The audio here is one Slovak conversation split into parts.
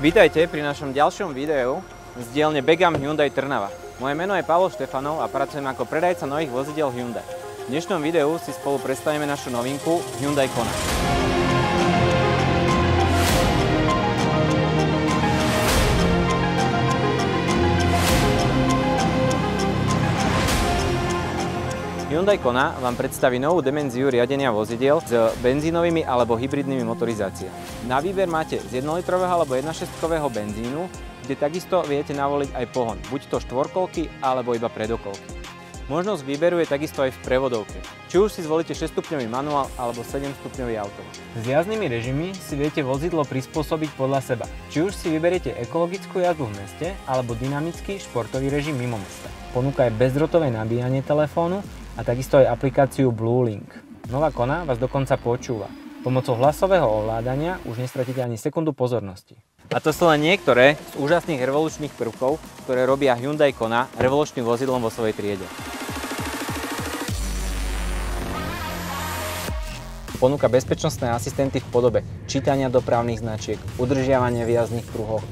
Vítajte pri našom ďalšom videu z dielne Begam Hyundai Trnava. Moje meno je Pavol Štefanov a pracujem ako predajca nových vozidiel Hyundai. V dnešnom videu si spolu predstavíme našu novinku Hyundai Kona. Hyundai Kona vám predstaví novú dimenziu riadenia vozidiel s benzínovými alebo hybridnými motorizáciami. Na výber máte z 1-litrového alebo 1.6-kového benzínu, kde takisto viete navoliť aj pohon, buď to štvorkolky alebo iba predokolky. Možnosť výberu je takisto aj v prevodovke. Či už si zvolíte 6-stupňový manuál alebo 7-stupňový automat. S jazdnými režimy si viete vozidlo prispôsobiť podľa seba. Či už si vyberiete ekologickú jazdu v meste alebo dynamický športový režim mimo mesta. Ponúka aj bezdrôtové nabíjanie telefónu a takisto aj aplikáciu BlueLink. Nová Kona vás dokonca počúva. Pomocou hlasového ovládania už nestratíte ani sekundu pozornosti. A to sú len niektoré z úžasných revolučných prvkov, ktoré robia Hyundai Kona revolučným vozidlom vo svojej triede. Ponúka bezpečnostné asistenty v podobe čítania dopravných značiek, udržiavania v jazdných pruhoch.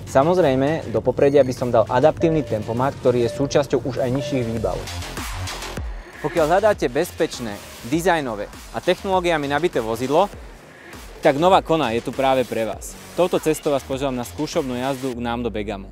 Samozrejme, do popredia by som dal adaptívny tempomat, ktorý je súčasťou už aj nižších výbav. Pokiaľ hľadáte bezpečné, dizajnové a technológiami nabité vozidlo, tak nová Kona je tu práve pre vás. Touto cestou vás pozývam na skúšobnú jazdu k nám do Begamu.